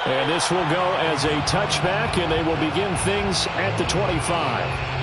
And this will go as a touchback, and they will begin things at the 25.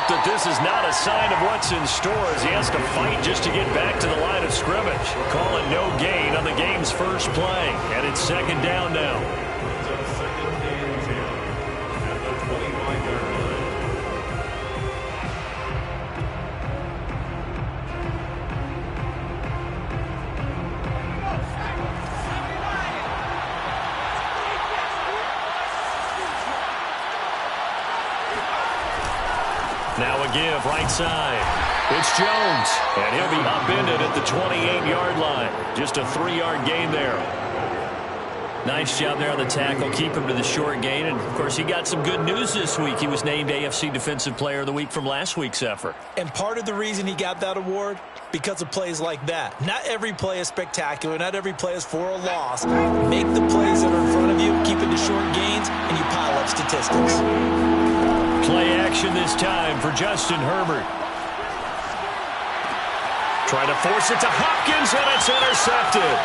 That this is not a sign of what's in store as he has to fight just to get back to the line of scrimmage. Call it no gain on the game's first play, and it's second down now. Now a give right side. It's Jones, and he'll be upended at the 28-yard line. Just a 3-yard gain there. Nice job there on the tackle. Keep him to the short gain. And, of course, he got some good news this week. He was named AFC Defensive Player of the Week from last week's effort. And part of the reason he got that award, because of plays like that. Not every play is spectacular. Not every play is for a loss. Make the plays that are in front of you, keep it to short gains, and you pile up statistics. Play action this time for Justin Herbert. Trying to force it to Hopkins, and it's intercepted.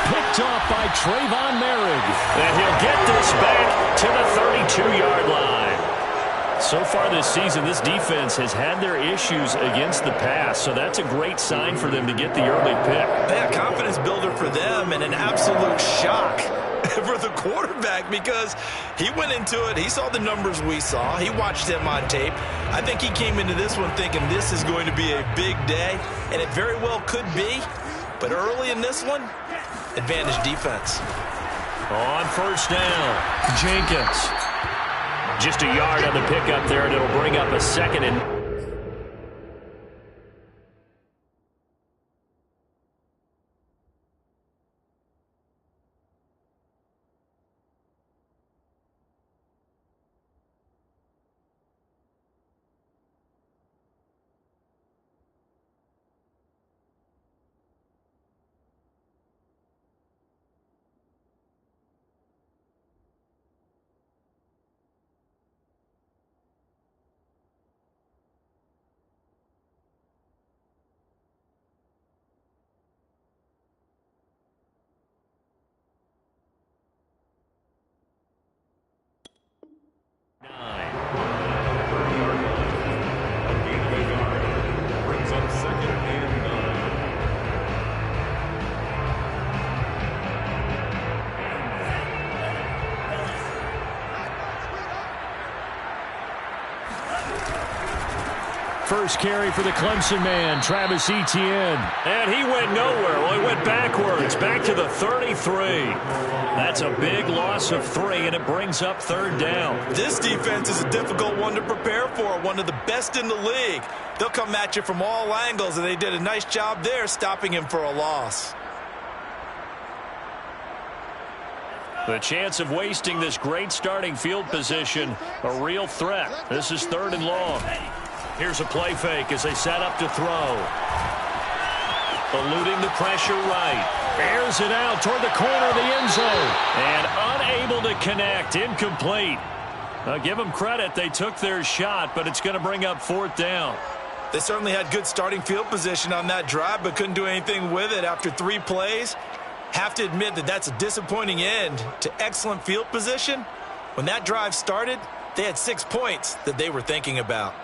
Picked off by Trayvon Merrick. And he'll get this back to the 32-yard line. So far this season, this defense has had their issues against the pass, so that's a great sign for them to get the early pick. Yeah, confidence builder for them and an absolute shock for the quarterback because he went into it. He saw the numbers we saw. He watched him on tape. I think he came into this one thinking this is going to be a big day, and it very well could be. But early in this one, advantage defense. On first down, Jenkins. Just a yard on the pickup there, and it'll bring up a second and... First carry for the Clemson man, Travis Etienne. And he went nowhere. Well, he went backwards, back to the 33. That's a big loss of 3, and it brings up third down. This defense is a difficult one to prepare for, one of the best in the league. They'll come at you from all angles, and they did a nice job there stopping him for a loss. The chance of wasting this great starting field position, a real threat. This is third and long. Here's a play fake as they set up to throw. Eluding the pressure right. Airs it out toward the corner of the end zone. And unable to connect. Incomplete. Give them credit. They took their shot, but it's going to bring up fourth down. They certainly had good starting field position on that drive, but couldn't do anything with it after 3 plays. Have to admit that that's a disappointing end to excellent field position. When that drive started, they had 6 points that they were thinking about.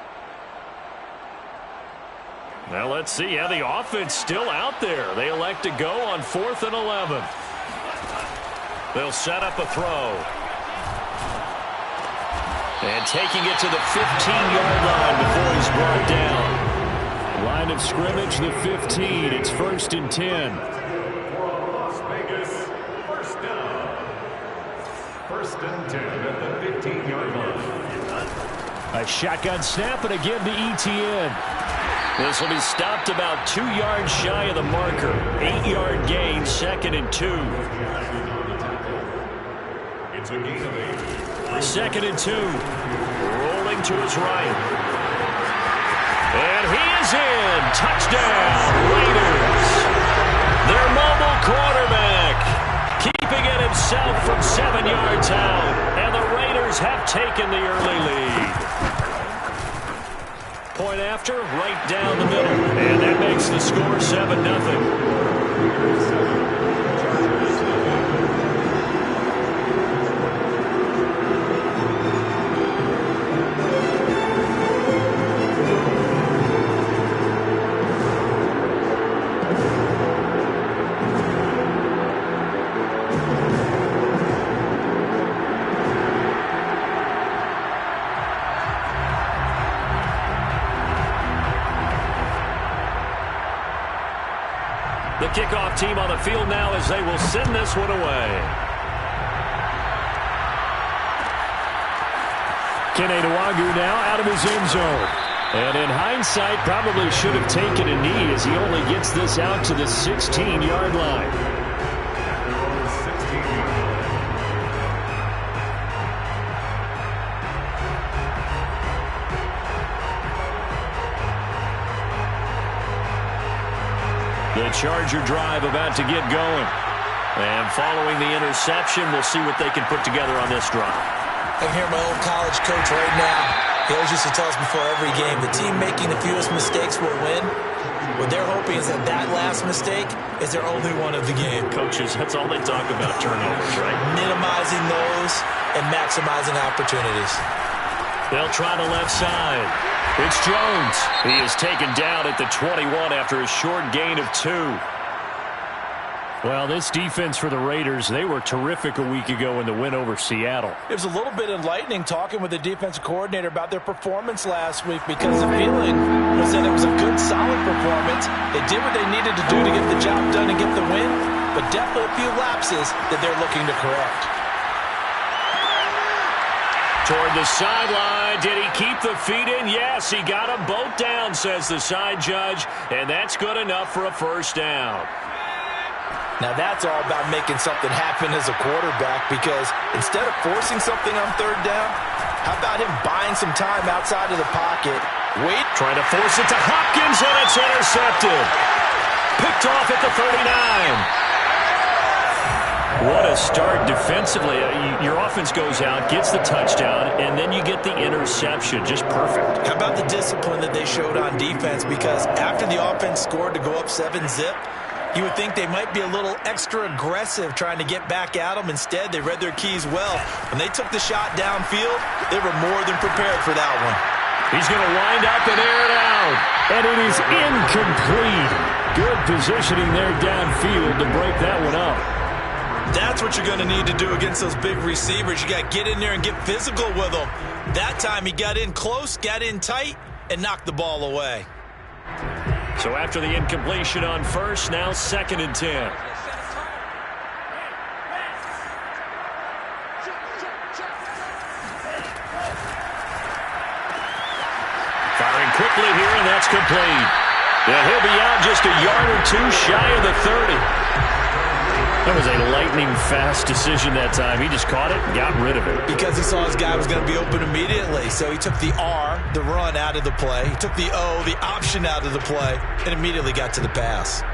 Now let's see how the offense still out there. They elect to go on 4th and 11. They'll set up a throw. And taking it to the 15-yard line before he's brought down. Line of scrimmage, the 15. It's 1st and 10. Las Vegas, first down. 1st and 10 at the 15-yard line. A shotgun snap and again to Etienne. This will be stopped about 2 yards shy of the marker. 8-yard gain, 2nd and 2. It's a gain of 8. 2nd and 2. Rolling to his right. And he is in. Touchdown, Raiders. Their mobile quarterback keeping it himself from 7 yards out. And the Raiders have taken the early lead. Point after, right down the middle. And that makes the score 7-0. The kickoff team on the field now as they will send this one away. Kene Nwangwu now out of his end zone. And in hindsight, probably should have taken a knee as he only gets this out to the 16-yard line. The Charger drive about to get going. And following the interception, we'll see what they can put together on this drive. I can hear my old college coach right now. He always used to tell us before every game, the team making the fewest mistakes will win. What they're hoping is that that last mistake is their only one of the game. Coaches, that's all they talk about, turnovers, right? Minimizing those and maximizing opportunities. They'll try the left side. It's Jones. He is taken down at the 21 after a short gain of 2. Well, this defense for the Raiders, they were terrific a week ago in the win over Seattle. It was a little bit enlightening talking with the defensive coordinator about their performance last week because the feeling was that it was a good, solid performance. They did what they needed to do to get the job done and get the win, but definitely a few lapses that they're looking to correct. Toward the sideline. Did he keep the feet in? Yes, he got them both down, says the side judge, and that's good enough for a first down. Now that's all about making something happen as a quarterback, because instead of forcing something on third down, how about him buying some time outside of the pocket? Wait. Trying to force it to Hopkins, and it's intercepted. Picked off at the 39. What a start defensively. Your offense goes out, gets the touchdown, and then you get the interception. Just perfect. How about the discipline that they showed on defense? Because after the offense scored to go up 7-zip, you would think they might be a little extra aggressive trying to get back at them. Instead, they read their keys well. When they took the shot downfield, they were more than prepared for that one. He's going to wind up and air it out. And it is incomplete. Good positioning there downfield to break that one up. That's what you're going to need to do against those big receivers. You got to get in there and get physical with them. That time he got in close, got in tight, and knocked the ball away. So after the incompletion on first, now 2nd and 10. Firing quickly here, and that's complete. Yeah, he'll be out just a yard or two shy of the 30. That was a lightning-fast decision that time. He just caught it and got rid of it. Because he saw his guy was going to be open immediately. So he took the R, the run, out of the play. He took the O, the option, out of the play, and immediately got to the pass.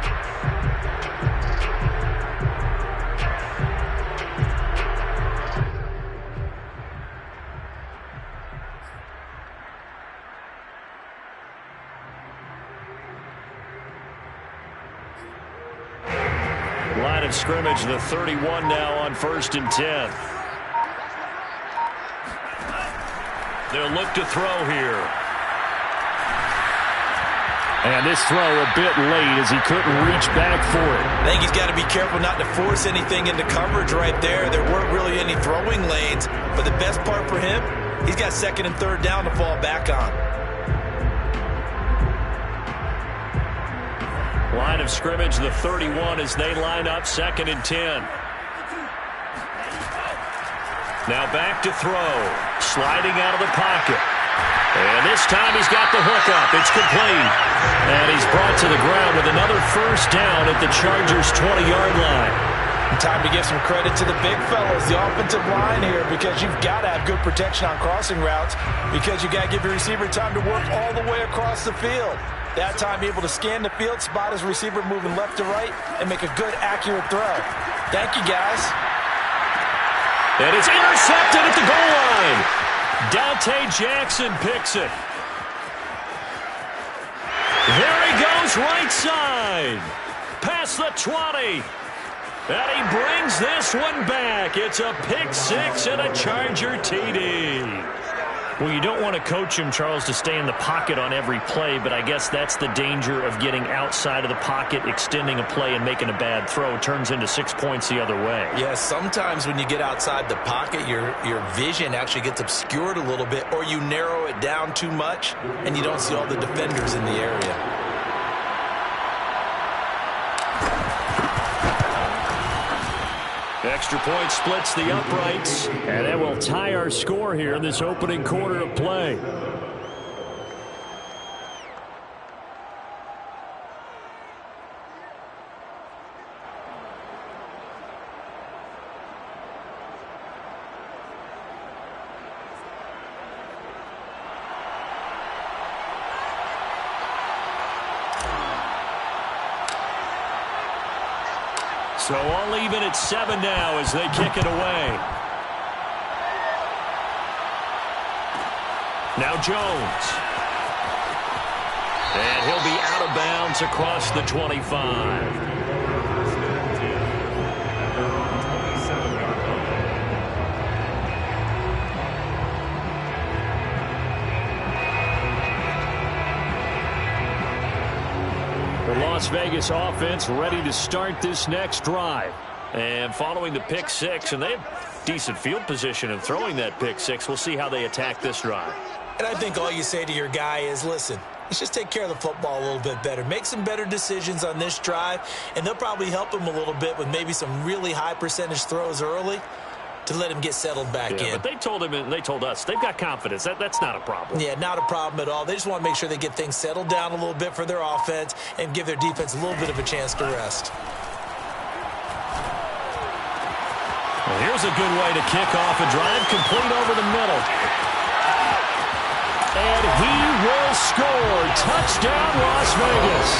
Line of scrimmage, the 31 now on 1st and 10. They'll look to throw here. And this throw a bit late as he couldn't reach back for it. I think he's got to be careful not to force anything into coverage right there. There weren't really any throwing lanes, but the best part for him, he's got 2nd and 3rd down to fall back on. Line of scrimmage, the 31 as they line up 2nd and 10. Now back to throw. Sliding out of the pocket. And this time he's got the hook up. It's complete. And he's brought to the ground with another first down at the Chargers' 20-yard line. Time to give some credit to the big fellas, the offensive line here, because you've got to have good protection on crossing routes, because you've got to give your receiver time to work all the way across the field. That time, able to scan the field, spot his receiver moving left to right, and make a good, accurate throw. Thank you, guys. And it's intercepted at the goal line. Dante Jackson picks it. There he goes, right side. Past the 20. And he brings this one back. It's a pick six and a Charger TD. Well, you don't want to coach him, Charles, to stay in the pocket on every play, but I guess that's the danger of getting outside of the pocket, extending a play, and making a bad throw. It turns into 6 points the other way. Yeah, sometimes when you get outside the pocket, your vision actually gets obscured a little bit, or you narrow it down too much, and you don't see all the defenders in the area. Extra point splits the uprights, and that will tie our score here in this opening quarter of play. So all even at 7 now as they kick it away. Now Jones. And he'll be out of bounds across the 25. The Las Vegas offense ready to start this next drive. And following the pick six, and they have decent field position in throwing that pick six. We'll see how they attack this drive. And I think all you say to your guy is, listen, let's just take care of the football a little bit better. Make some better decisions on this drive, and they'll probably help him a little bit with maybe some really high percentage throws early to let him get settled back in. But they told him and they told us they've got confidence. That's not a problem. Yeah, not a problem at all. They just want to make sure they get things settled down a little bit for their offense and give their defense a little bit of a chance to rest. Well, here's a good way to kick off a drive, complete over the middle. And he will score. Touchdown, Las Vegas.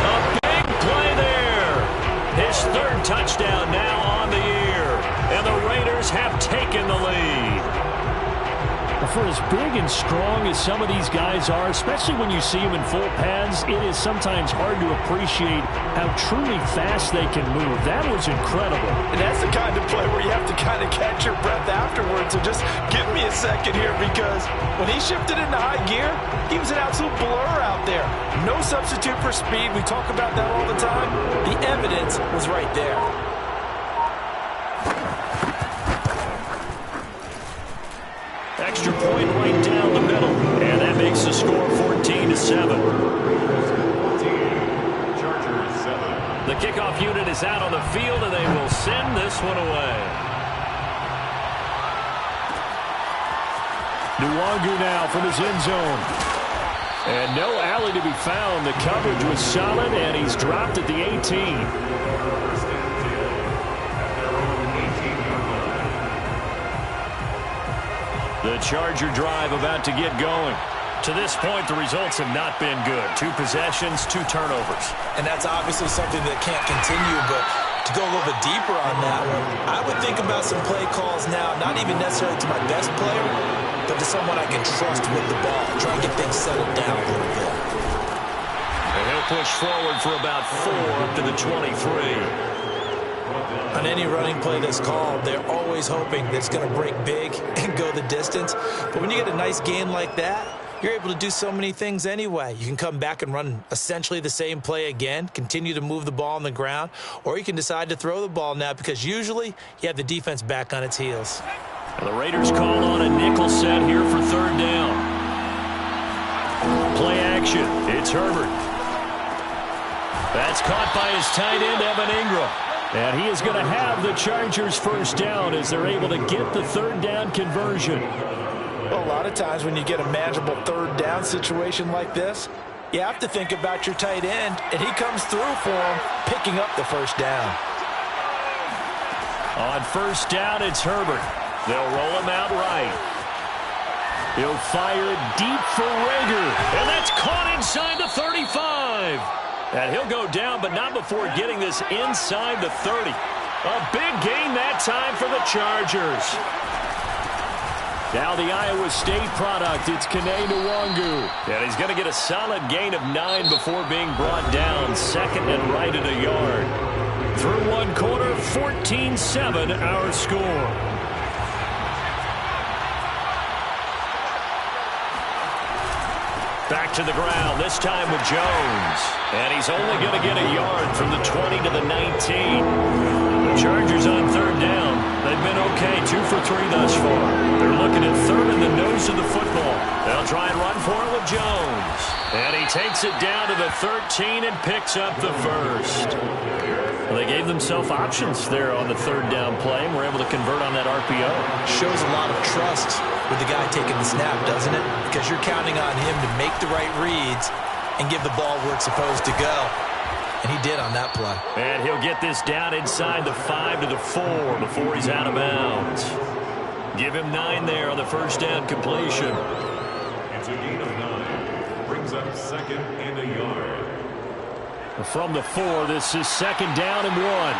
A big play there. His third touchdown now on the year. And the Raiders have taken the lead. For as big and strong as some of these guys are, especially when you see them in full pads, it is sometimes hard to appreciate how truly fast they can move. That was incredible. And that's the kind of play where you have to kind of catch your breath afterwards. So just give me a second here, because when he shifted into high gear, he was an absolute blur out there. No substitute for speed. We talk about that all the time. The evidence was right there. Extra point right down the middle. And that makes the score 14-7. The kickoff unit is out on the field, and they will send this one away. Nwangu now from his end zone. And no alley to be found. The coverage was solid, and he's dropped at the 18. The Charger drive about to get going. To this point, the results have not been good. 2 possessions, 2 turnovers. And that's obviously something that can't continue, but to go a little bit deeper on that one, I would think about some play calls now, not even necessarily to my best player, but to someone I can trust with the ball. Try and get things settled down a little bit. And he'll push forward for about 4 up to the 23. On any running play that's called, they're always hoping that it's going to break big and go the distance. But when you get a nice game like that, you're able to do so many things anyway. You can come back and run essentially the same play again, continue to move the ball on the ground, or you can decide to throw the ball now, because usually you have the defense back on its heels. And the Raiders call on a nickel set here for 3rd down. Play action. It's Herbert. That's caught by his tight end, Evan Ingram. And he is going to have the Chargers first down as they're able to get the 3rd down conversion. Well, a lot of times when you get a manageable third down situation like this, you have to think about your tight end, and he comes through for him, picking up the first down. On first down, it's Herbert. They'll roll him out right. He'll fire deep for Rager, and that's caught inside the 35. And he'll go down, but not before getting this inside the 30. A big gain that time for the Chargers. Now the Iowa State product, it's Kene Nwangu. And he's going to get a solid gain of 9 before being brought down. Second and right at a yard. Through one quarter, 14-7 our score. Back to the ground, this time with Jones. And he's only going to get a yard from the 20 to the 19. The Chargers on third down. They've been okay, 2 for 3 thus far. They're looking at third in the nose of the football. They'll try and run for it with Jones. And he takes it down to the 13 and picks up the first. Well, they gave themselves options there on the third down play and were able to convert on that RPO. Shows a lot of trust with the guy taking the snap, doesn't it? Because you're counting on him to make the right reads and give the ball where it's supposed to go. And he did on that play. And he'll get this down inside the 5 to the 4 before he's out of bounds. Give him 9 there on the first down completion. It's a gain of 9. Brings up second and a yard. From the 4, this is second down and 1.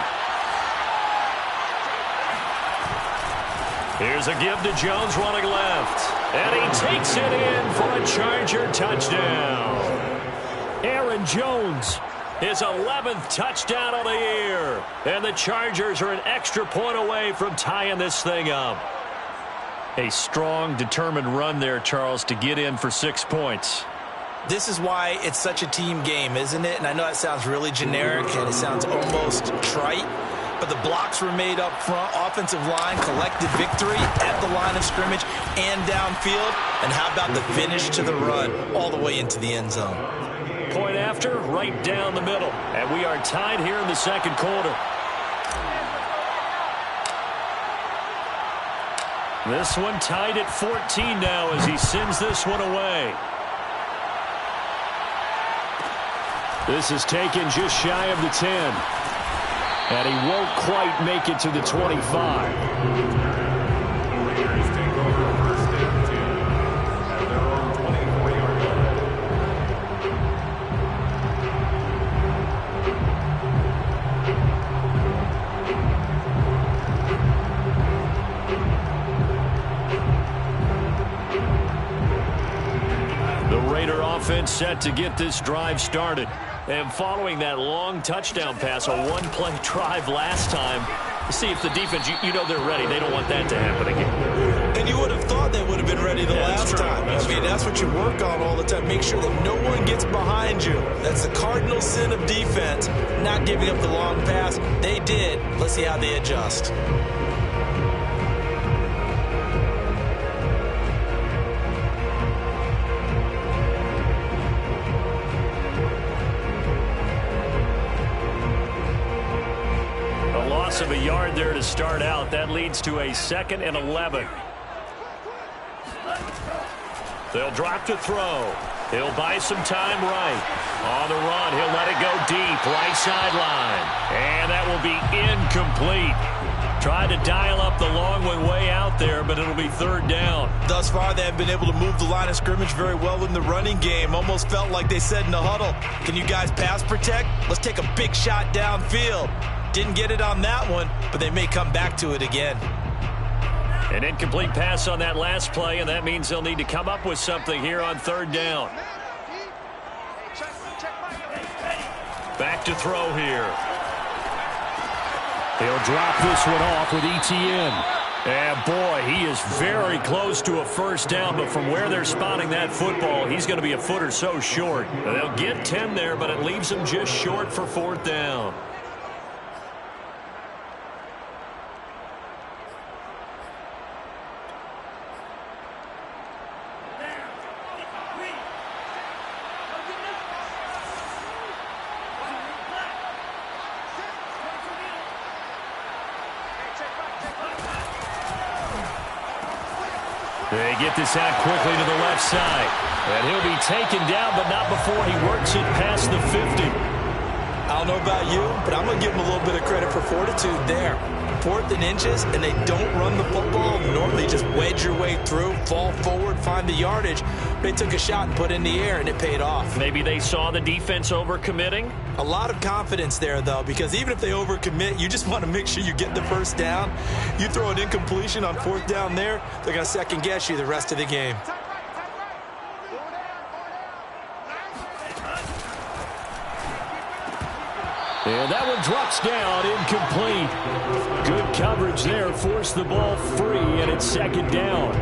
Here's a give to Jones running left. And he takes it in for a Charger touchdown. Aaron Jones, his 11th touchdown of the year. And the Chargers are an extra point away from tying this thing up. A strong, determined run there, Charles, to get in for 6 points. This is why it's such a team game, isn't it? And I know that sounds really generic and it sounds almost trite, but the blocks were made up front. Offensive line collected victory at the line of scrimmage and downfield. And how about the finish to the run all the way into the end zone? Point after, right down the middle. And we are tied here in the second quarter. This one tied at 14 now as he sends this one away. This is taken just shy of the 10. And he won't quite make it to the 25. The Raiders take over first and 10 at their own 24-yard line. The Raider offense set to get this drive started. And following that long touchdown pass, a one-play drive last time, see if the defense, you know they're ready. They don't want that to happen again. And you would have thought they would have been ready the last time. I mean, that's what you work on all the time. Make sure that no one gets behind you. That's the cardinal sin of defense, not giving up the long pass. They did. Let's see how they adjust. Of a yard there to start out. That leads to a 2nd and 11. They'll drop to throw. He'll buy some time right. On the run, he'll let it go deep, right sideline. And that will be incomplete. Tried to dial up the long one way out there, but it'll be third down. Thus far, they have been able to move the line of scrimmage very well in the running game. Almost felt like they said in the huddle, can you guys pass protect? Let's take a big shot downfield. Didn't get it on that one, but they may come back to it again. An incomplete pass on that last play, and that means they'll need to come up with something here on third down. Back to throw here. He'll drop this one off with Etienne. And boy, he is very close to a first down, but from where they're spotting that football, he's going to be a foot or so short. They'll get 10 there, but it leaves them just short for fourth down. They get this out quickly to the left side. And he'll be taken down, but not before he works it past the 50. I don't know about you, but I'm going to give them a little bit of credit for fortitude there. 4th and inches, and they don't run the football. Normally just wedge your way through, fall forward, find the yardage. They took a shot and put it in the air, and it paid off. Maybe they saw the defense overcommitting. A lot of confidence there, though, because even if they overcommit, you just want to make sure you get the first down. You throw an incompletion on 4th down there, they're going to second-guess you the rest of the game. And that one drops down, incomplete. Good coverage there, forced the ball free, and it's 2nd down.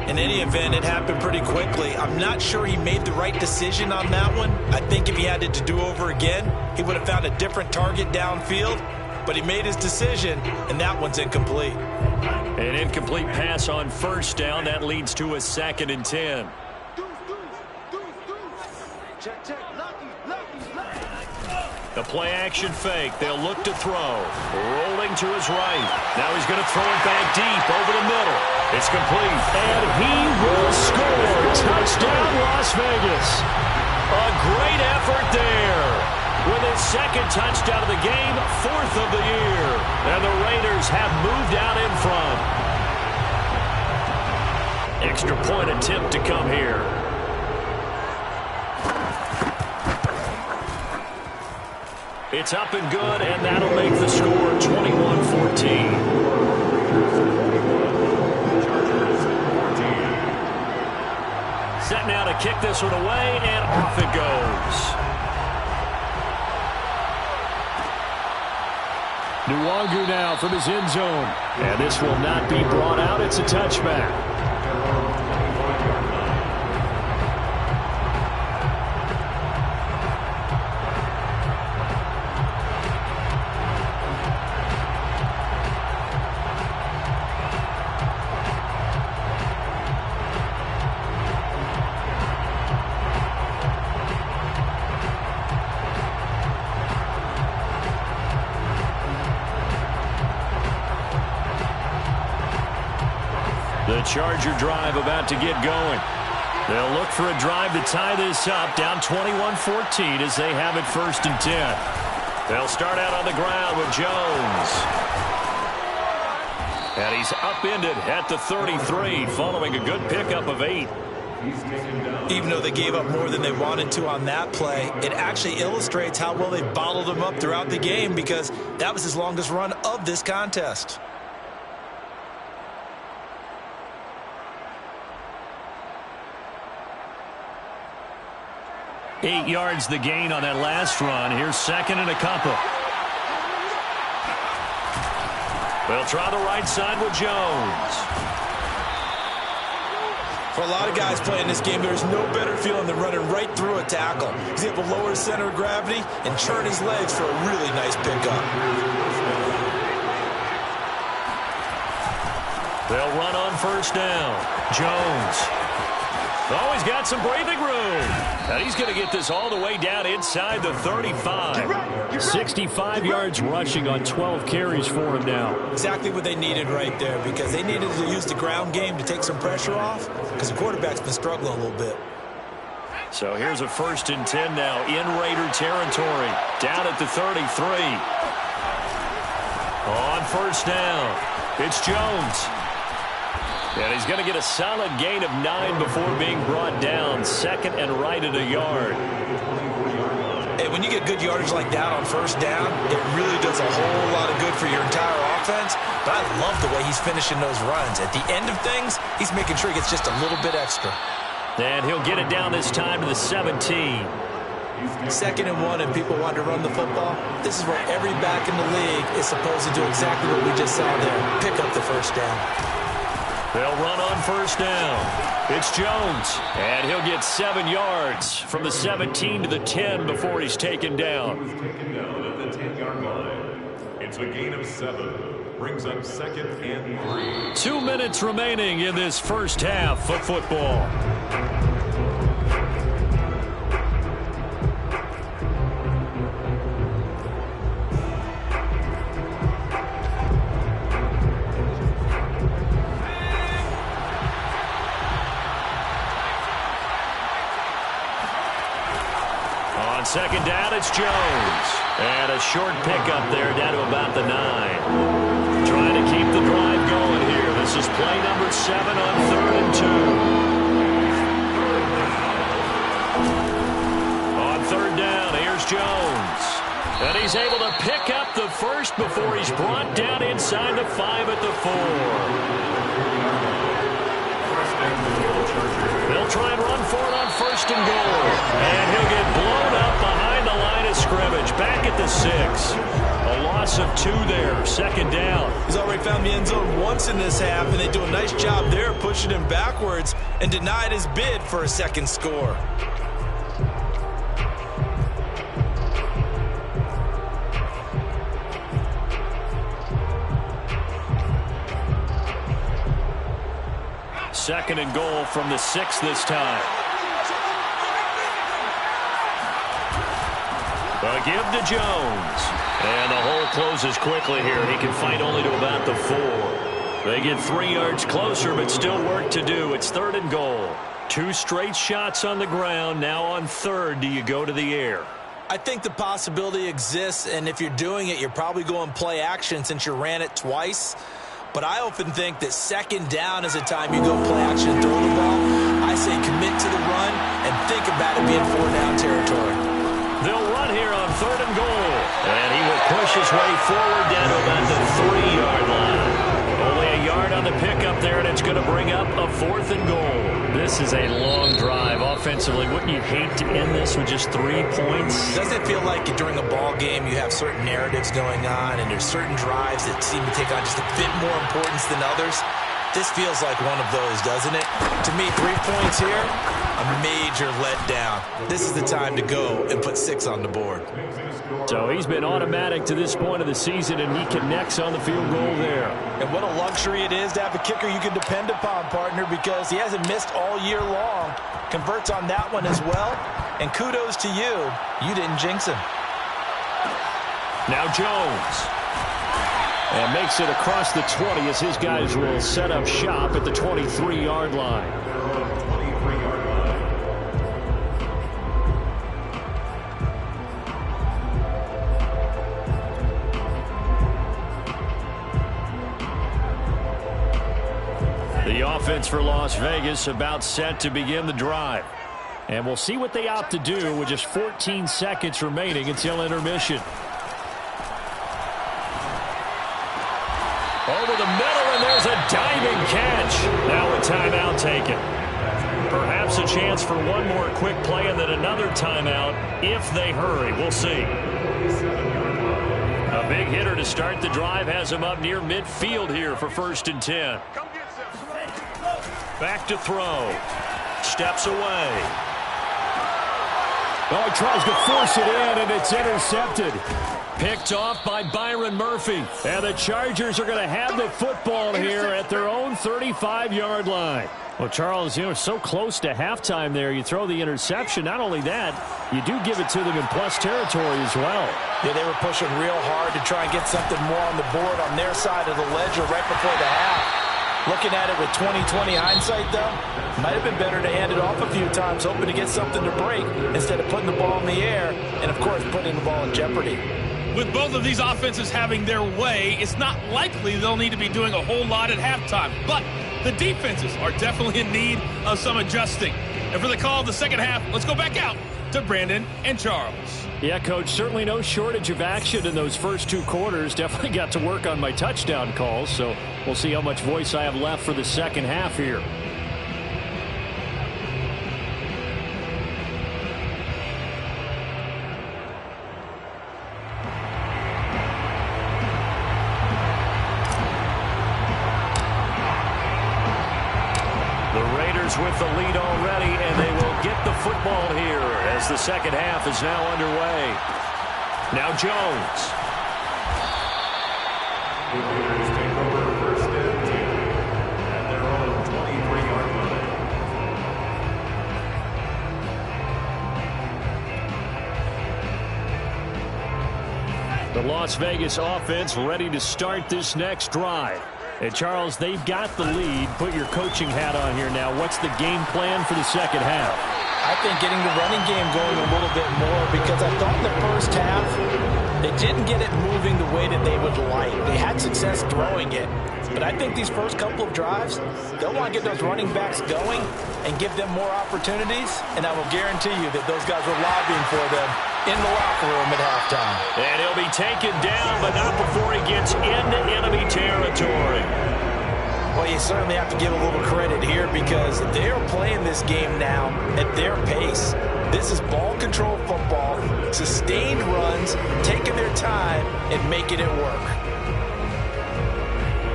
In any event, it happened pretty quickly. I'm not sure he made the right decision on that one. I think if he had it to do over again, he would have found a different target downfield. But he made his decision, and that one's incomplete. An incomplete pass on 1st down. That leads to a 2nd and 10. The play-action fake. They'll look to throw. Rolling to his right. Now he's going to throw it back deep over the middle. It's complete. And he will score. Touchdown, Las Vegas. A great effort there. With his 2nd touchdown of the game, 4th of the year. And the Raiders have moved out in front. Extra point attempt to come here. It's up and good, and that'll make the score 21-14. Set now to kick this one away, and off it goes. Nwangu now from his end zone. And this will not be brought out. It's a touchback. The Charger drive about to get going. They'll look for a drive to tie this up, down 21-14 as they have it 1st and 10. They'll start out on the ground with Jones. And he's upended at the 33 following a good pickup of 8. Even though they gave up more than they wanted to on that play, it actually illustrates how well they bottled him up throughout the game because that was his longest run of this contest. Eight yards the gain on that last run. Here's 2nd and a couple. They'll try the right side with Jones. For a lot of guys playing this game, there's no better feeling than running right through a tackle. He's able to lower his center of gravity and churn his legs for a really nice pickup. They'll run on 1st down. Jones. Oh, he's got some breathing room. And he's going to get this all the way down inside the 35. 65 yards rushing on 12 carries for him now. Exactly what they needed right there because they needed to use the ground game to take some pressure off because the quarterback's been struggling a little bit. So here's a 1st and 10 now in Raider territory. Down at the 33. On 1st down, it's Jones. And he's going to get a solid gain of 9 before being brought down. 2nd and right at a yard. Hey, when you get good yardage like that on 1st down, it really does a whole lot of good for your entire offense. But I love the way he's finishing those runs. At the end of things, he's making sure he gets just a little bit extra. And he'll get it down this time to the 17. 2nd and 1 and people want to run the football. This is where every back in the league is supposed to do exactly what we just saw there. Pick up the 1st down. They'll run on 1st down. It's Jones, and he'll get 7 yards from the 17 to the 10 before he's taken down. He's taken down at the 10-yard line. It's a gain of 7. Brings up 2nd and 3. 2 minutes remaining in this first half of football. short pickup there down to about the 9. Trying to keep the drive going here. This is play number 7 on 3rd and 2. On 3rd down, here's Jones. And he's able to pick up the first before he's brought down inside the 5 at the 4. They'll try and run for it on 1st and goal. And he'll get blown up behind the line of scrimmage. Back at the 6. A loss of 2 there. 2nd down. He's already found the end zone once in this half, and they do a nice job there pushing him backwards and denied his bid for a 2nd score. Second and goal from the 6 this time. A give to Jones. And the hole closes quickly here. He can fight only to about the 4. They get 3 yards closer, but still work to do. It's 3rd and goal. 2 straight shots on the ground. Now on 3rd, do you go to the air? I think the possibility exists, and if you're doing it, you're probably going play action since you ran it twice. But I often think that 2nd down is a time you go play action and throw the ball. I say commit to the run and think about it being 4-down territory. They'll run here on 3rd and goal. And he will push his way forward down to about the 3-yard line. Only a yard on the pickup there, and it's going to bring up a 4th and goal. This is a long drive offensively. Wouldn't you hate to end this with just 3 points? Doesn't it feel like during a ball game you have certain narratives going on and there's certain drives that seem to take on just a bit more importance than others? This feels like one of those, doesn't it? To me, 3 points here, a major letdown. This is the time to go and put 6 on the board. So he's been automatic to this point of the season, and he connects on the field goal there. And what a luxury it is to have a kicker you can depend upon, partner, because he hasn't missed all year long. Converts on that one as well. And kudos to you. You didn't jinx him. Now Jones. And makes it across the 20 as his guys will set up shop at the 23-yard line. The offense for Las Vegas about set to begin the drive. And we'll see what they opt to do with just 14 seconds remaining until intermission. Over the middle, and there's a diving catch. Now a timeout taken. Perhaps a chance for one more quick play and then another timeout if they hurry. We'll see. A big hitter to start the drive has him up near midfield here for 1st and 10. Back to throw. Steps away. Oh, he tries to force it in, and it's intercepted. Picked off by Byron Murphy. And the Chargers are going to have the football here at their own 35-yard line. Well, Charles, so close to halftime there. You throw the interception. Not only that, you do give it to them in plus territory as well. Yeah, they were pushing real hard to try and get something more on the board on their side of the ledger right before the half. Looking at it with 20/20 hindsight, though, might have been better to hand it off a few times, hoping to get something to break instead of putting the ball in the air and, of course, putting the ball in jeopardy. With both of these offenses having their way, it's not likely they'll need to be doing a whole lot at halftime. But the defenses are definitely in need of some adjusting. And for the call of the second half, let's go back out to Brandon and Charles. Yeah, Coach, certainly no shortage of action in those first 2 quarters. Definitely got to work on my touchdown calls, so we'll see how much voice I have left for the second half here. With the lead already, and they will get the football here as the second half is now underway. Now Jones. The Raiders take over 1st and 10 at their own 23-yard line. The Las Vegas offense ready to start this next drive. And, Charles, they've got the lead. Put your coaching hat on here now. What's the game plan for the second half? I think getting the running game going a little bit more, because I thought in the first half They didn't get it moving the way that they would like. They had success throwing it. But I think these first couple of drives, they'll want to get those running backs going and give them more opportunities. And I will guarantee you that those guys were lobbying for them in the locker room at halftime. And he'll be taken down, but not before he gets into enemy territory. Well, you certainly have to give a little credit here because they're playing this game now at their pace. This is ball control football, sustained runs, taking their time and making it work.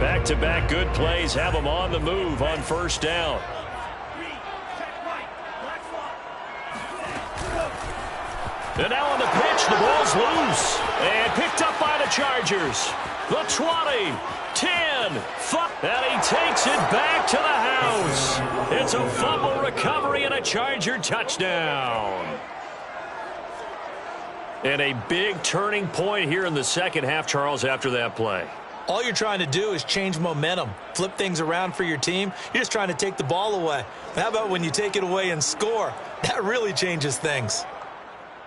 Back-to-back good plays have them on the move on first down. And now on the pitch, the ball's loose. And picked up by the Chargers. The 20, 10, 5, and he takes it back to the house. It's a fumble recovery and a Charger touchdown. And a big turning point here in the second half, Charles, after that play. All you're trying to do is change momentum, flip things around for your team. You're just trying to take the ball away. But how about when you take it away and score? That really changes things.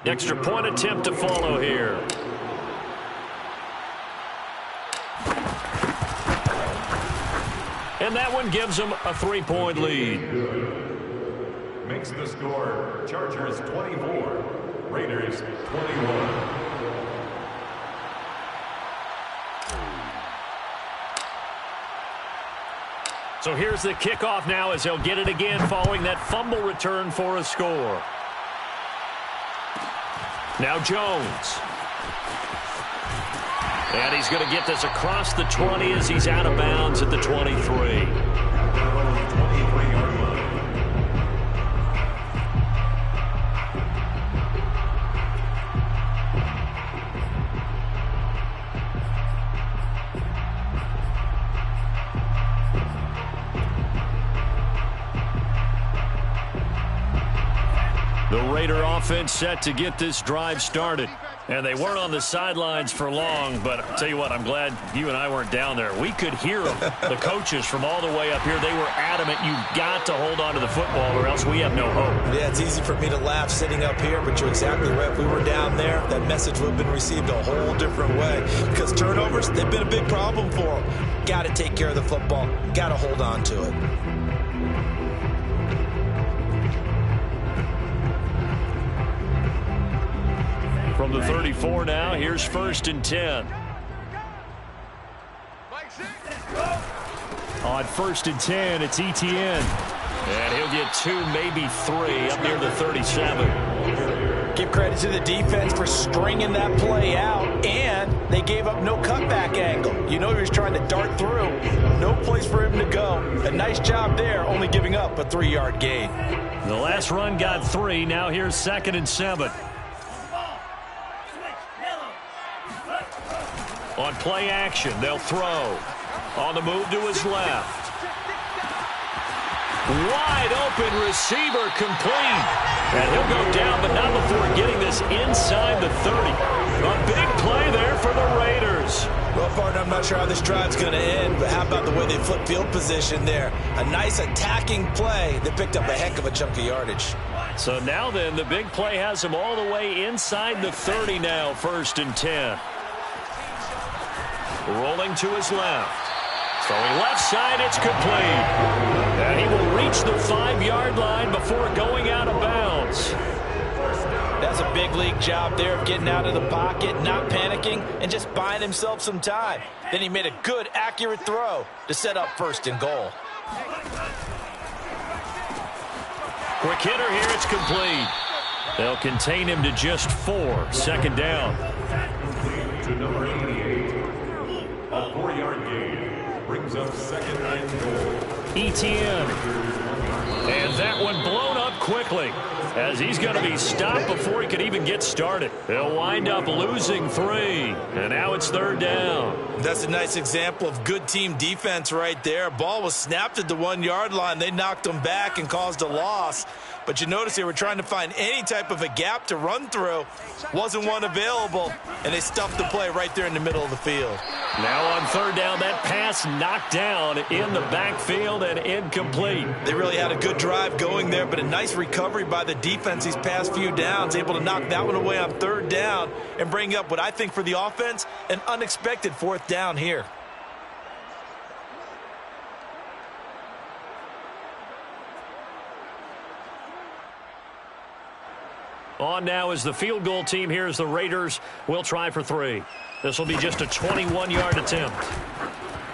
Extra point attempt to follow here. And that one gives them a 3-point lead. Makes the score Chargers 24, Raiders 21. So here's the kickoff now as they'll get it again following that fumble return for a score. Now Jones. And he's going to get this across the 20 as he's out of bounds at the 23. The Raider offense set to get this drive started. And they weren't on the sidelines for long, but I'll tell you what, I'm glad you and I weren't down there. We could hear them, the coaches from all the way up here. They were adamant, you've got to hold on to the football or else we have no hope. Yeah, it's easy for me to laugh sitting up here, but you're exactly right. If we were down there, that message would have been received a whole different way. Because turnovers, they've been a big problem for them. Got to take care of the football. Got to hold on to it. From the 34 now, here's 1st and 10. On 1st and 10, it's Etienne. And he'll get 2, maybe 3 up near the 37. Give credit to the defense for stringing that play out, and they gave up no cutback angle. You know he was trying to dart through. No place for him to go. A nice job there, only giving up a 3-yard gain. The last run got 3. Now here's 2nd and 7. On play action, they'll throw. On the move to his left. Wide open receiver complete. And he'll go down, but not before getting this inside the 30. A big play there for the Raiders. Well, partner, I'm not sure how this drive's going to end, but how about the way they flip field position there? A nice attacking play that picked up a heck of a chunk of yardage. So now then, the big play has him all the way inside the 30 now, 1st and 10. Rolling to his left. Throwing left side, it's complete. And he will reach the 5-yard line before going out of bounds. That's a big league job there of getting out of the pocket, not panicking, and just buying himself some time. Then he made a good, accurate throw to set up 1st and goal. Quick hitter here, it's complete. They'll contain him to just 4, 2nd down. To number 88. A 4-yard gain brings up 2nd and goal. Etienne. And that one blown up quickly as he's going to be stopped before he could even get started. They'll wind up losing 3. And now it's 3rd down. That's a nice example of good team defense right there. Ball was snapped at the 1-yard line. They knocked them back and caused a loss. But you notice they were trying to find any type of a gap to run through. Wasn't one available, and they stuffed the play right there in the middle of the field. Now on third down, that pass knocked down in the backfield and incomplete. They really had a good drive going there, but a nice recovery by the defense these past few downs, able to knock that one away on third down and bring up what I think for the offense, an unexpected fourth down here. On now is the field goal team. Here's the Raiders. Will try for 3. This will be just a 21-yard attempt.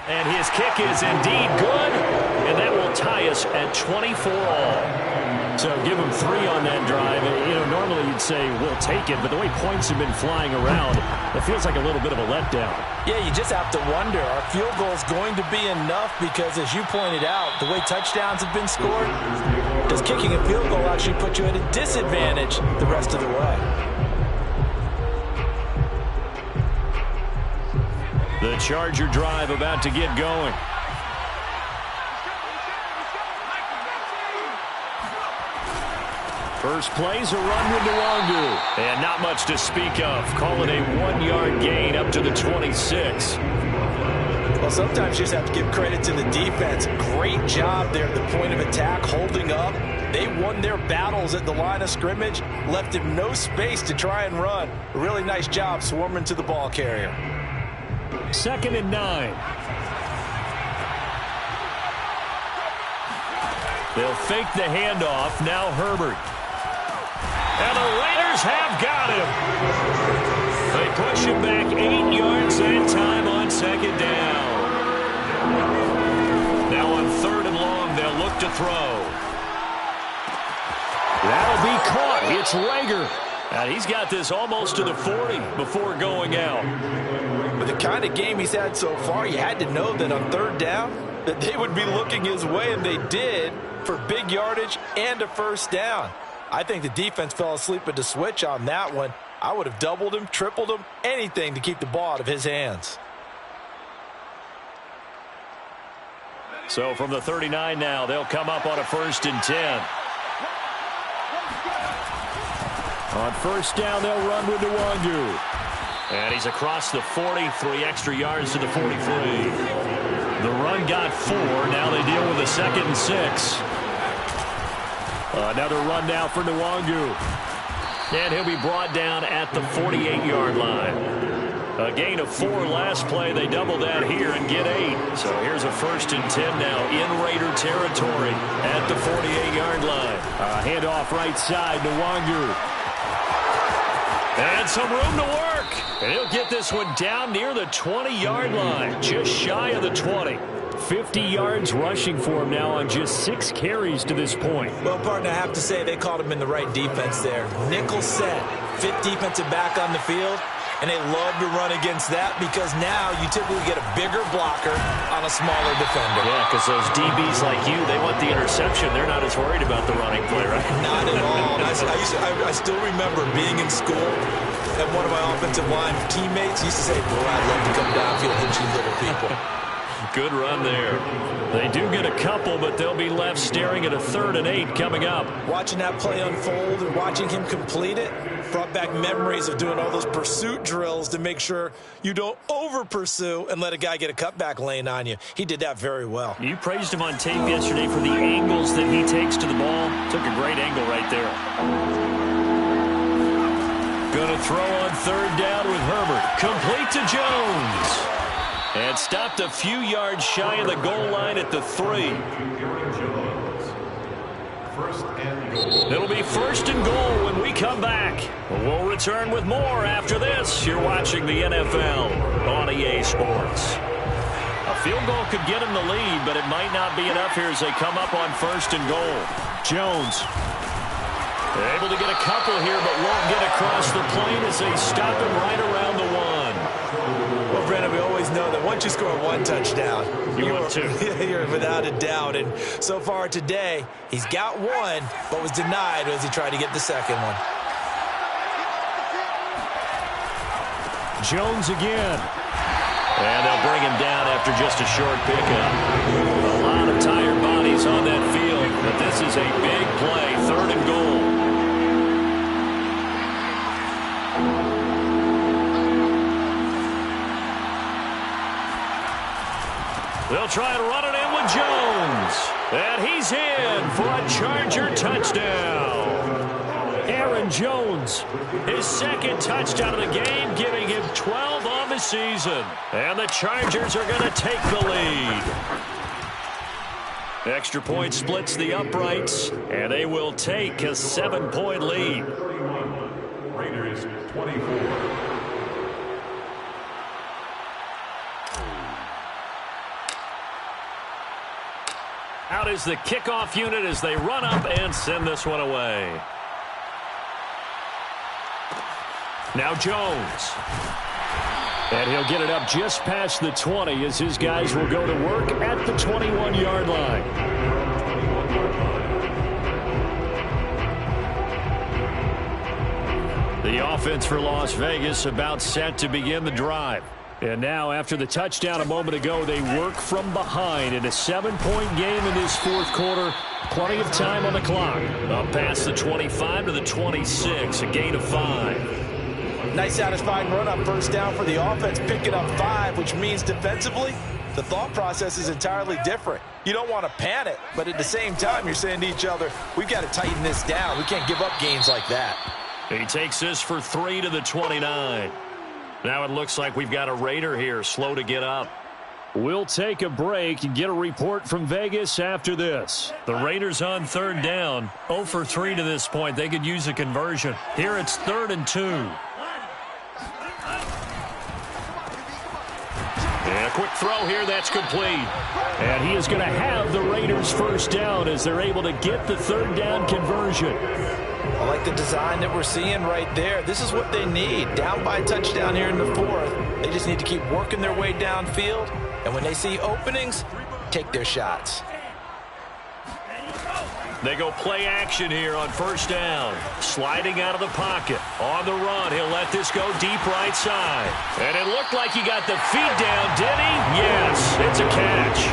And his kick is indeed good, and that will tie us at 24 all. So give him 3 on that drive. You know, normally you'd say we'll take it, but the way points have been flying around, it feels like a little bit of a letdown. Yeah, you just have to wonder, are field goals going to be enough? Because as you pointed out, the way touchdowns have been scored, does kicking a field goal actually put you at a disadvantage the rest of the way? The Charger drive about to get going. First play's a run with Nwangu. And not much to speak of. Call it a 1-yard gain up to the 26. Well, sometimes you just have to give credit to the defense. Great job there at the point of attack, holding up. They won their battles at the line of scrimmage, left him no space to try and run. A really nice job swarming to the ball carrier. 2nd and 9. They'll fake the handoff. Now Herbert. And the Raiders have got him. They push him back 8 yards that time on 2nd down. Now on 3rd and long, they'll look to throw. That'll be caught. It's Reagor. And he's got this almost to the 40 before going out. With the kind of game he's had so far, you had to know that on 3rd down that they would be looking his way, and they did, for big yardage and a first down. I think the defense fell asleep at the switch on that one. I would have doubled him, tripled him, anything to keep the ball out of his hands. So from the 39 now, they'll come up on a 1st and 10. On 1st down, they'll run with Nwangu. And he's across the 40, 3 extra yards to the 43. The run got 4. Now they deal with a 2nd and 6. Another run now for Nwangu. And he'll be brought down at the 48-yard line. A gain of 4 last play. They double that here and get 8. So here's a 1st and 10 now in Raider territory at the 48-yard line. Handoff right side, Nwangu. And some room to work. And he'll get this one down near the 20-yard line, just shy of the 20. 50 yards rushing for him now on just 6 carries to this point. Well, partner, I have to say they called him in the right defense there. Nickel set, 5th defensive back on the field, and they love to run against that because now you typically get a bigger blocker on a smaller defender. Yeah, because those DBs like you, they want the interception. They're not as worried about the running play, right? Not at all. I still remember being in school, and one of my offensive line teammates used to say, boy, I'd love to come downfield and hit you little people. Good run there. They do get a couple, but they'll be left staring at a 3rd and 8 coming up. Watching that play unfold and watching him complete it brought back memories of doing all those pursuit drills to make sure you don't over-pursue and let a guy get a cutback lane on you. He did that very well. You praised him on tape yesterday for the angles that he takes to the ball. Took a great angle right there. Going to throw on 3rd down with Herbert. Complete to Jones. And stopped a few yards shy of the goal line at the 3. It'll be 1st and goal when we come back. We'll return with more after this. You're watching the NFL on EA Sports. A field goal could get him the lead, but it might not be enough here as they come up on 1st and goal. Jones able to get a couple here, but won't get across the plane as they stop him right around the 1. Well, Brandon, we always know that once you score 1 touchdown, want 2. You're without a doubt. And so far today, he's got 1, but was denied as he tried to get the 2nd one. Jones again. And they'll bring him down after just a short pickup. A lot of tired bodies guys on that field, but this is a big play, 3rd and goal. They'll try and run it in with Jones. And he's in for a Charger touchdown. Aaron Jones, his 2nd touchdown of the game, giving him 12 on the season. And the Chargers are going to take the lead. Extra point splits the uprights, and they will take a 7-point lead. Raiders 24. Out is the kickoff unit as they run up and send this one away. Now Jones. And he'll get it up just past the 20 as his guys will go to work at the 21-yard line. The offense for Las Vegas about set to begin the drive. And now, after the touchdown a moment ago, they work from behind in a 7-point game in this 4th quarter. Plenty of time on the clock. Up past the 25 to the 26, a gain of 5. Nice satisfying run on 1st down for the offense, picking up 5, which means defensively, the thought process is entirely different. You don't want to panic, but at the same time, you're saying to each other, we've got to tighten this down. We can't give up gains like that. He takes this for 3 to the 29. Now it looks like we've got a Raider here, slow to get up. We'll take a break and get a report from Vegas after this. The Raiders on 3rd down, 0 for 3 to this point. They could use a conversion. Here it's 3rd and 2. And a quick throw here, that's complete. And he is going to have the Raiders 1st down as they're able to get the 3rd down conversion. I like the design that we're seeing right there. This is what they need. Down by a touchdown here in the 4th. They just need to keep working their way downfield. And when they see openings, take their shots. They go play action here on 1st down. Sliding out of the pocket. On the run, he'll let this go deep right side. And it looked like he got the feet down, did he? Yes, it's a catch.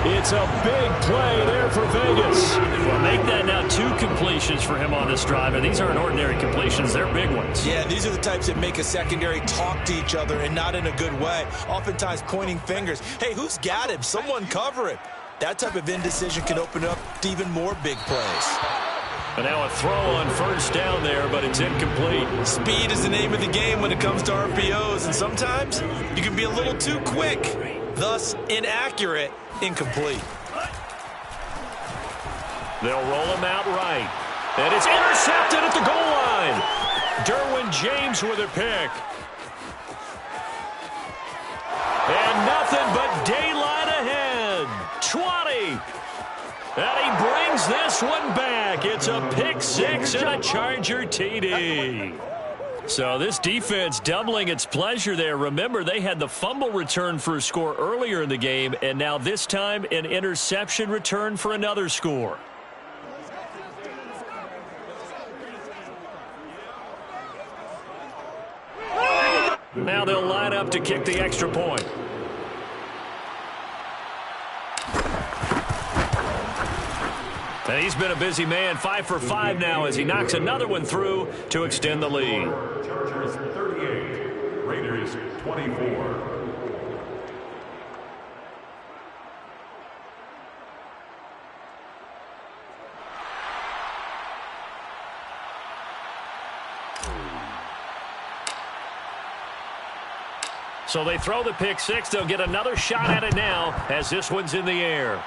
It's a big play there for Vegas. Well, make that now 2 completions for him on this drive. And these aren't ordinary completions. They're big ones. Yeah, these are the types that make a secondary talk to each other and not in a good way. Oftentimes pointing fingers. Hey, who's got him? Someone cover him. That type of indecision can open up to even more big plays. And now a throw on 1st down there, but it's incomplete. Speed is the name of the game when it comes to RPOs. And sometimes you can be a little too quick. Thus, inaccurate. Incomplete. They'll roll him out right. And it's intercepted at the goal line. Derwin James with a pick. And nothing but daylight ahead. 20. And he brings this one back. It's a pick 6 and a Charger TD. So this defense doubling its pleasure there. Remember, they had the fumble return for a score earlier in the game, and now this time an interception return for another score. Now they'll line up to kick the extra point. And he's been a busy man, 5 for 5 now as he knocks another one through to extend the lead. Chargers 38, Raiders 24. So they throw the pick 6. They'll get another shot at it now as this one's in the air.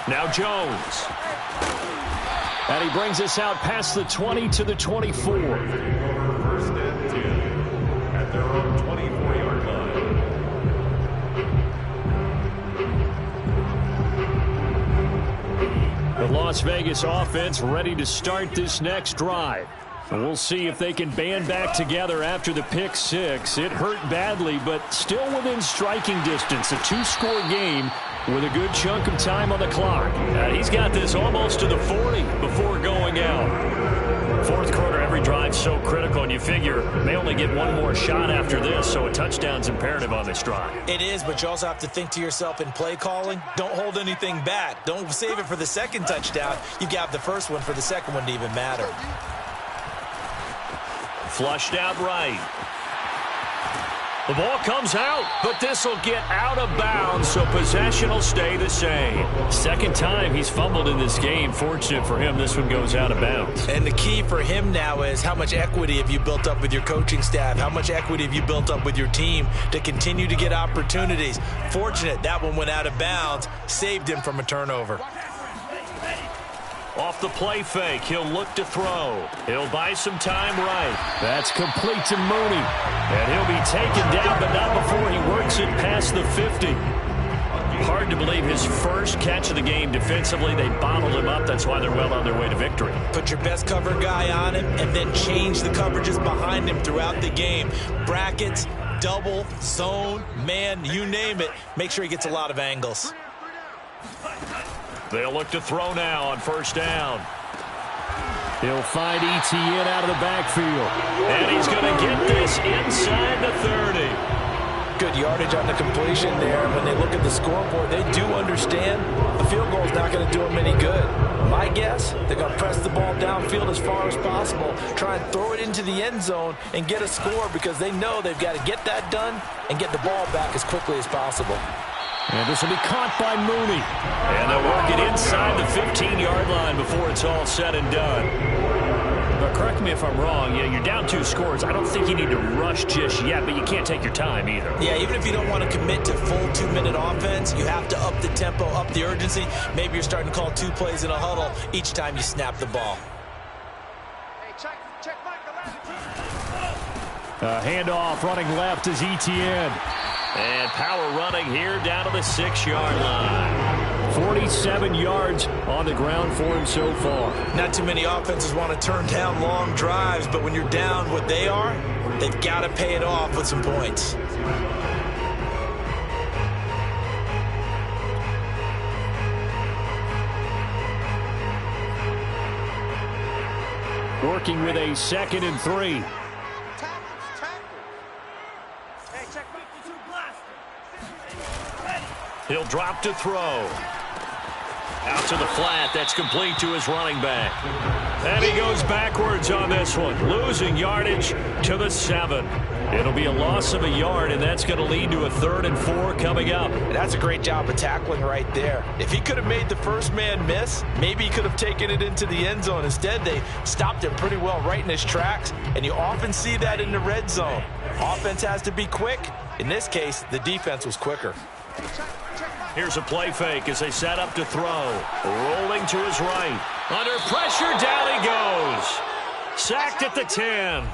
Now Jones. And he brings us out past the 20 to the 24. 1st and 10 at their own 24-yard line. The Las Vegas offense ready to start this next drive. We'll see if they can band back together after the pick 6. It hurt badly, but still within striking distance. A 2-score game with a good chunk of time on the clock. He's got this almost to the 40 before going out. Fourth quarter, every drive so critical, and you figure they only get one more shot after this, so a touchdown's imperative on this drive. It is, but you also have to think to yourself in play calling, don't hold anything back. Don't save it for the second touchdown. You got the first one for the second one to even matter. Flushed out right. The ball comes out, but this will get out of bounds, so possession will stay the same. Second time he's fumbled in this game. Fortunate for him, this one goes out of bounds. And the key for him now is how much equity have you built up with your coaching staff? How much equity have you built up with your team to continue to get opportunities? Fortunate that one went out of bounds, saved him from a turnover. Off the play fake, he'll look to throw. He'll buy some time right. That's complete to Mooney. And he'll be taken down, but not before he works it past the 50. Hard to believe his first catch of the game defensively. They bottled him up. That's why they're well on their way to victory. Put your best cover guy on him and then change the coverages behind him throughout the game. Brackets, double, zone, man, you name it. Make sure he gets a lot of angles. They'll look to throw now on first down. He'll find Etienne out of the backfield. And he's going to get this inside the 30. Good yardage on the completion there. When they look at the scoreboard, they do understand a field goal is not going to do them any good. My guess, they're going to press the ball downfield as far as possible, try and throw it into the end zone and get a score because they know they've got to get that done and get the ball back as quickly as possible. And this will be caught by Mooney. And they'll work it inside the 15-yard line before it's all said and done. But correct me if I'm wrong. Yeah, you're down 2 scores. I don't think you need to rush just yet, but you can't take your time either. Yeah, even if you don't want to commit to full 2-minute offense, you have to up the tempo, up the urgency. Maybe you're starting to call 2 plays in a huddle each time you snap the ball. Handoff running left is Etienne. And power running here down to the 6-yard line. 47 yards on the ground for him so far. Not too many offenses want to turn down long drives, but when you're down what they are, they've got to pay it off with some points. Working with a 2nd and 3. He'll drop to throw. Out to the flat. That's complete to his running back. And he goes backwards on this one, losing yardage to the 7. It'll be a loss of a yard, and that's going to lead to a 3rd and 4 coming up. That's a great job of tackling right there. If he could have made the first man miss, maybe he could have taken it into the end zone. Instead, they stopped him pretty well right in his tracks, and you often see that in the red zone. Offense has to be quick. In this case, the defense was quicker. Here's a play fake as they set up to throw. Rolling to his right. Under pressure, down he goes. Sacked at the 10.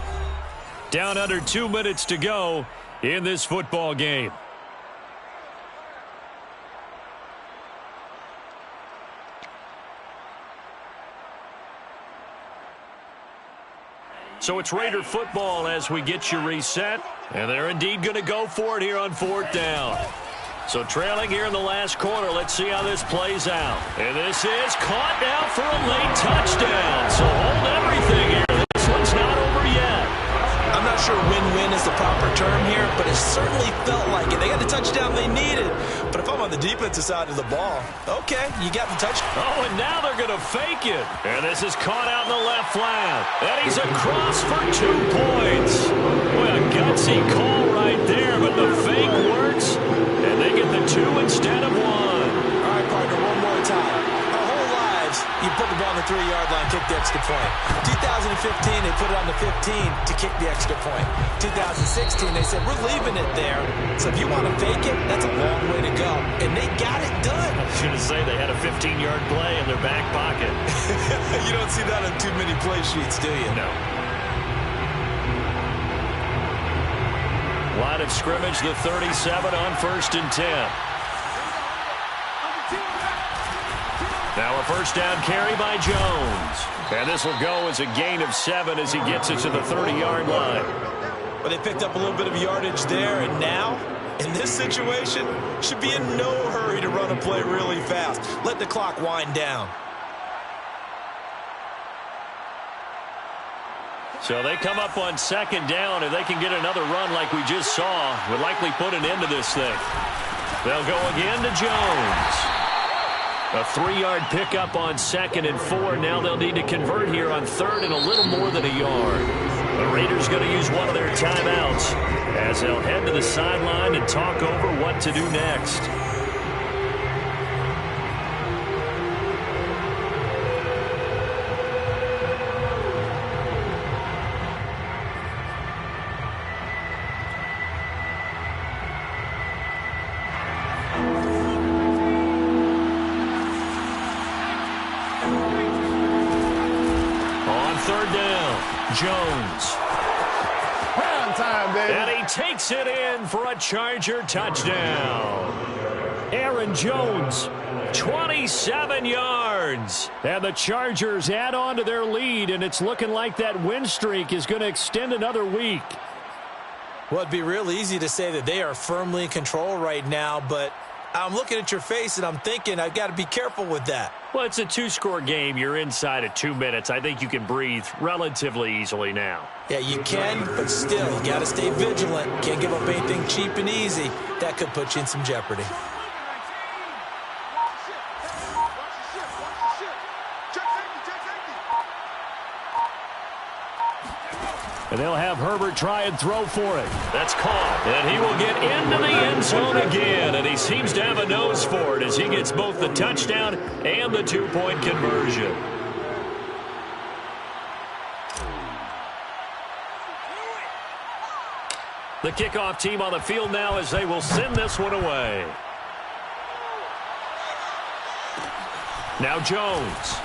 Down under 2 minutes to go in this football game. So it's Raider football as we get you reset. And they're indeed going to go for it here on 4th down. So trailing here in the last quarter. Let's see how this plays out. And this is caught now for a late touchdown. So hold everything here. This one's not over yet. I'm not sure win-win is the proper term here, but it certainly felt like it. They got the touchdown they needed. But if I'm on the defensive side of the ball, okay, you got the touchdown. Oh, and now they're going to fake it. And this is caught out in the left flat. And he's across for 2 points. Boy, a gutsy call right there, but the fake works. And they get the 2 instead of 1. All right, partner, one more time. Our whole lives, you put the ball on the 3-yard line, kick the extra point. 2015, they put it on the 15 to kick the extra point. 2016, they said, we're leaving it there. So if you want to fake it, that's a long way to go. And they got it done. I was going to say they had a 15-yard play in their back pocket. You don't see that on too many play sheets, do you? No. Line of scrimmage, the 37 on 1st and 10. Now a first down carry by Jones. And this will go as a gain of 7 as he gets it to the 30-yard line. Well, they picked up a little bit of yardage there, and now, in this situation, should be in no hurry to run a play really fast. Let the clock wind down. So they come up on second down. If they can get another run like we just saw, would likely put an end to this thing. They'll go again to Jones. A 3-yard pickup on 2nd and 4. Now they'll need to convert here on 3rd and a little more than a yard. The Raiders going to use one of their timeouts as they'll head to the sideline and talk over what to do next. Jones. Round time, baby. And he takes it in for a Charger touchdown. Aaron Jones, 27 yards. And the Chargers add on to their lead, and it's looking like that win streak is going to extend another week. Well, it'd be real easy to say that they are firmly in control right now, but I'm looking at your face, and I'm thinking I've got to be careful with that. Well, it's a 2-score game. You're inside of 2 minutes. I think you can breathe relatively easily now. Yeah, you can, but still, you got to stay vigilant. Can't give up anything cheap and easy. That could put you in some jeopardy. And they'll have Herbert try and throw for it. That's caught. And he will get into the end zone again. And he seems to have a nose for it as he gets both the touchdown and the 2-point conversion. The kickoff team on the field now as they will send this one away. Now Jones.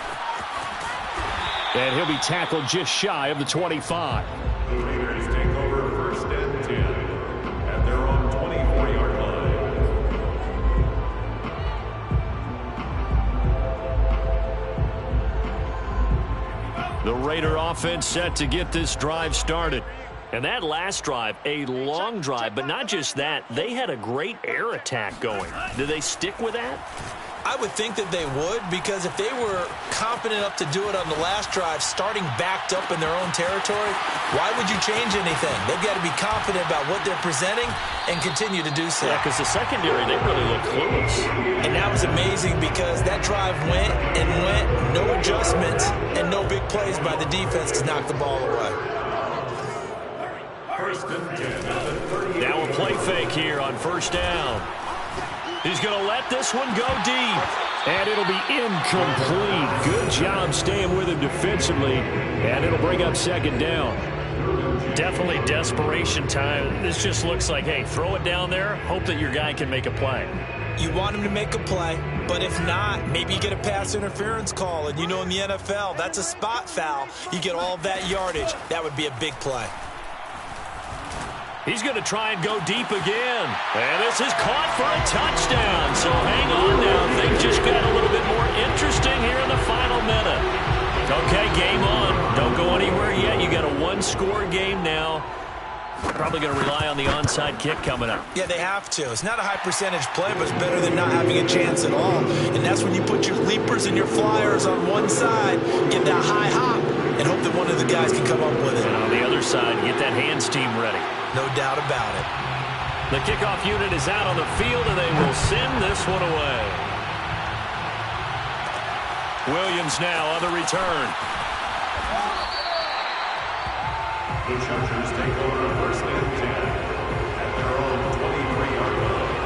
And he'll be tackled just shy of the 25. The Raiders take over 1st and 10 at their own 24-yard line. The Raider offense set to get this drive started. And that last drive, a long drive, but not just that, they had a great air attack going. Did they stick with that? I would think that they would, because if they were confident enough to do it on the last drive, starting backed up in their own territory, why would you change anything? They've got to be confident about what they're presenting and continue to do so. Yeah, because the secondary, they really look clueless. And that was amazing because that drive went and went, no adjustments, and no big plays by the defense to knock the ball away. 1st and 10. Now a play fake here on 1st down. He's going to let this one go deep. And it'll be incomplete. Good job staying with him defensively. And it'll bring up 2nd down. Definitely desperation time. This just looks like, hey, throw it down there. Hope that your guy can make a play. You want him to make a play, but if not, maybe you get a pass interference call. And you know in the NFL, that's a spot foul. You get all of that yardage. That would be a big play. He's going to try and go deep again. And this is caught for a touchdown. So hang on now. Things just got a little bit more interesting here in the final minute. Okay, game on. Don't go anywhere yet. You got a 1-score game now. Probably going to rely on the onside kick coming up. Yeah, they have to. It's not a high percentage play, but it's better than not having a chance at all. And that's when you put your leapers and your flyers on one side, get that high hop, and hope that one of the guys can come up with it. And on the other side, get that hands team ready. No doubt about it. The kickoff unit is out on the field, and they will send this one away. Williams now on the return. The Chargers take over 1st and 10 at their own 23-yard line.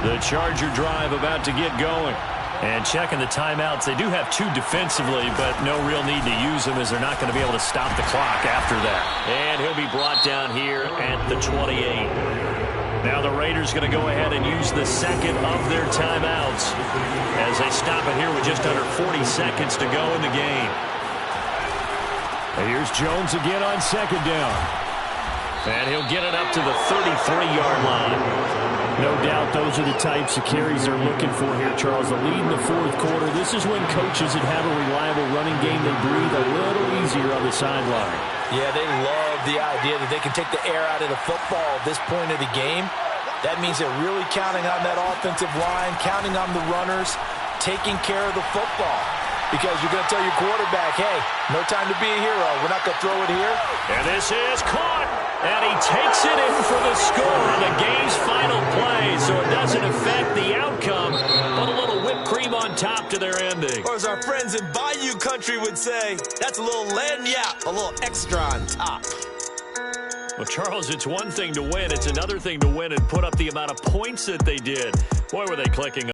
The Charger drive about to get going. And checking the timeouts, they do have 2 defensively, but no real need to use them as they're not going to be able to stop the clock after that. And he'll be brought down here at the 28. Now the Raiders going to go ahead and use the 2nd of their timeouts as they stop it here with just under 40 seconds to go in the game. And here's Jones again on 2nd down. And he'll get it up to the 33-yard line. No doubt those are the types of carries they're looking for here, Charles. The lead in the 4th quarter. This is when coaches that have a reliable running game, they breathe a little easier on the sideline. Yeah, they love the idea that they can take the air out of the football at this point of the game. That means they're really counting on that offensive line, counting on the runners, taking care of the football. Because you're going to tell your quarterback, hey, no time to be a hero. We're not going to throw it here. And this is caught. And he takes it in for the score on the game's final play. So it doesn't affect the outcome, but a little whipped cream on top to their ending. Or as our friends in Bayou Country would say, that's a little lagniappe, a little extra on top. Well, Charles, it's one thing to win. It's another thing to win and put up the amount of points that they did. Boy, were they clicking.